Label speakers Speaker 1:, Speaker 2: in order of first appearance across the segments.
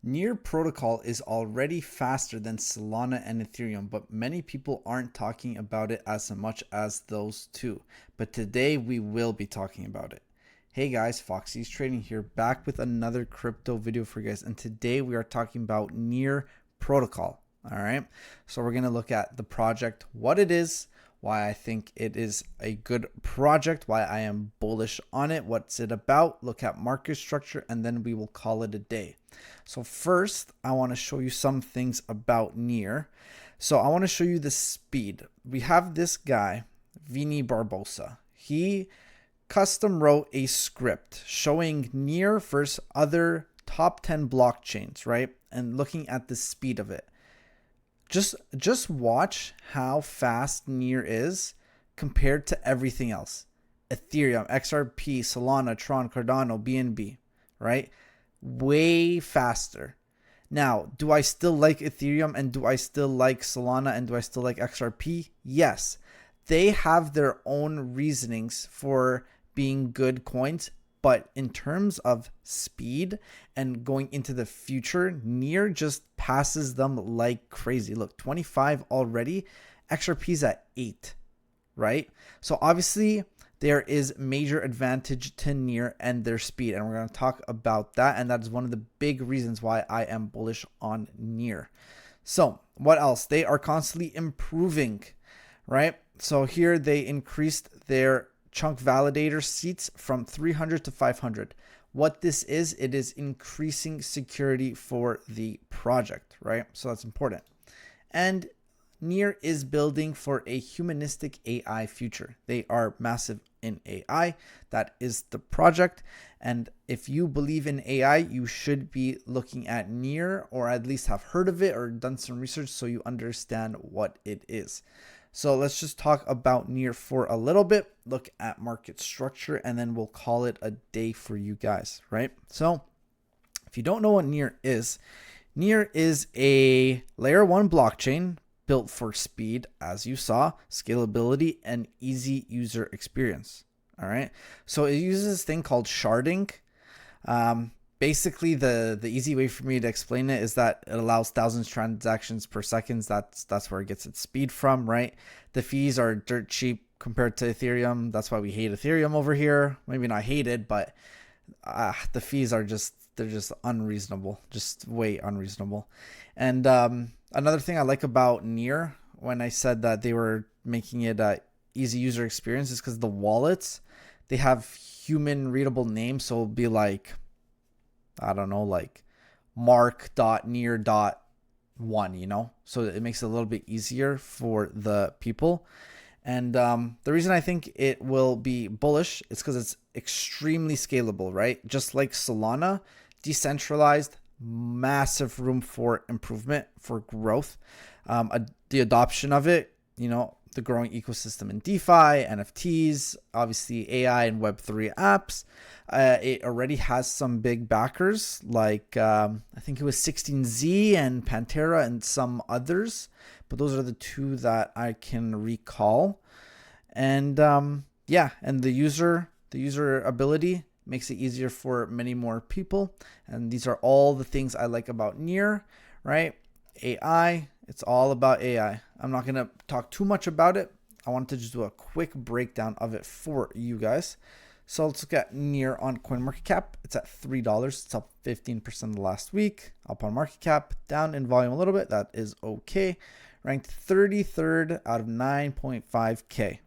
Speaker 1: Near protocol is already faster than Solana and Ethereum, but many people aren't talking about it as much as those two. But today we will be talking about it. Hey guys, Foxy's Trading here, back with another crypto video for you guys. And today we are talking about Near protocol. All right. So we're going to look at the project, what it is, why I think it is a good project, why I am bullish on it, what's it about, look at market structure, and then we will call it a day. So first, I want to show you some things about Near. So I want to show you the speed. We have this guy, Vini Barbosa. He custom wrote a script showing Near versus other top 10 blockchains, right? And looking at the speed of it. Just watch how fast Near is compared to everything else. Ethereum, XRP, Solana, Tron, Cardano, BNB, right? Way faster. Now, do I still like Ethereum and do I still like Solana and do I still like XRP? Yes. They have their own reasonings for being good coins, but in terms of speed and going into the future, Near just passes them like crazy. Look, 25 already. XRP's at 8, right? So obviously there is major advantage to Near and their speed, and we're going to talk about that, and that is one of the big reasons why I am bullish on Near. So what else? They are constantly improving, right? So here they increased their chunk validator seats from 300 to 500. What this is, it is increasing security for the project, right? So that's important. And Near is building for a humanistic AI future. They are massive in AI. That is the project. And if you believe in AI, you should be looking at Near, or at least have heard of it or done some research so you understand what it is. So let's just talk about Near for a little bit, look at market structure, and then we'll call it a day for you guys, right? So if you don't know what Near is a layer 1 blockchain built for speed, as you saw, scalability, and easy user experience. All right. So it uses this thing called sharding. Basically, the easy way for me to explain it is that it allows thousands of transactions per second. That's where it gets its speed from, right? The fees are dirt cheap compared to Ethereum. That's why we hate Ethereum over here. Maybe not hated, but the fees are they're just unreasonable, just way unreasonable. And another thing I like about Near, when I said that they were making it easy user experience, is because the wallets, they have human readable names. So it'll be like, I don't know, like mark.near.1, you know? So it makes it a little bit easier for the people. And the reason I think it will be bullish is because it's extremely scalable, right? Just like Solana, decentralized, massive room for improvement, for growth. The adoption of it, you know, the growing ecosystem in DeFi, NFTs, obviously AI and Web3 apps. It already has some big backers like I think it was 16Z and Pantera and some others, but those are the two that I can recall. And yeah, and the user ability makes it easier for many more people. And these are all the things I like about Near, right? AI, it's all about AI. I'm not going to talk too much about it. I wanted to just do a quick breakdown of it for you guys. So let's look at Near on CoinMarketCap. It's at $3. It's up 15% the last week. Up on market cap, down in volume a little bit. That is okay. Ranked 33rd out of 9.5K.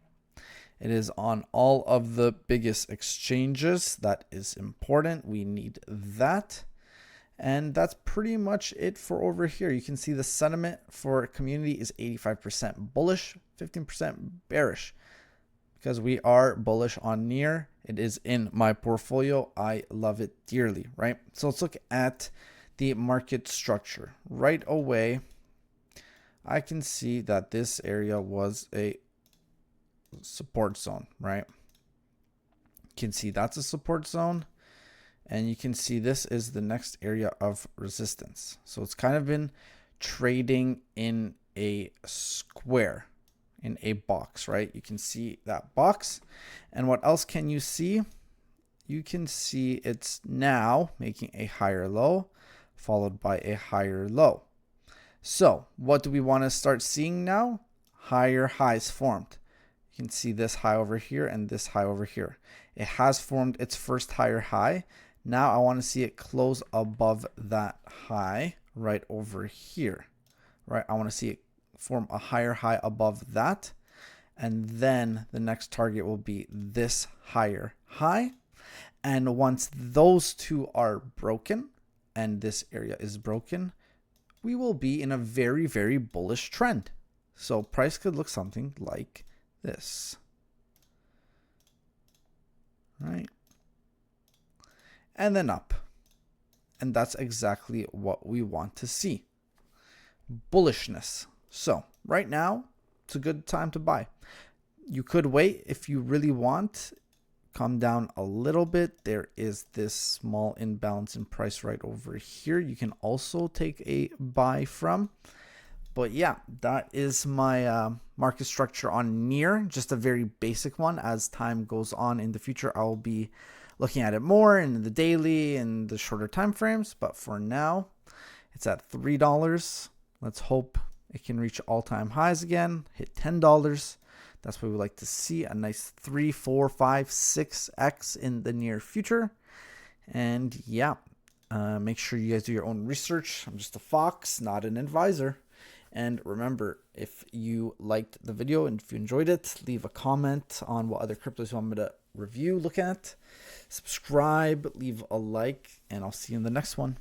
Speaker 1: It is on all of the biggest exchanges. That is important. We need that. And that's pretty much it for over here. You can see the sentiment for community is 85% bullish, 15% bearish, because we are bullish on Near. It is in my portfolio. I love it dearly, right? So let's look at the market structure. Right away, I can see that this area was a support zone, right? You can see that's a support zone. And you can see this is the next area of resistance. So it's kind of been trading in a square, in a box, right? You can see that box. And what else can you see? You can see it's now making a higher low, followed by a higher low. So what do we want to start seeing now? Higher highs formed. You can see this high over here and this high over here. It has formed its first higher high. Now I want to see it close above that high right over here, right? I want to see it form a higher high above that. And then the next target will be this higher high. And once those two are broken and this area is broken, we will be in a very, very bullish trend. So price could look something like this, right? And then up. And that's exactly what we want to see. Bullishness. So right now, it's a good time to buy. You could wait if you really want. Come down a little bit. There is this small imbalance in price right over here. You can also take a buy from. But yeah, that is my market structure on NEAR, just a very basic one. As time goes on in the future, I'll be looking at it more in the daily and the shorter time frames. But for now, it's at $3. Let's hope it can reach all-time highs again, hit $10. That's what we like to see, a nice 3, 4, 5, 6x in the near future. And yeah, make sure you guys do your own research. I'm just a fox, not an advisor. And remember, if you liked the video and if you enjoyed it, leave a comment on what other cryptos you want me to review, look at. Subscribe, leave a like, and I'll see you in the next one.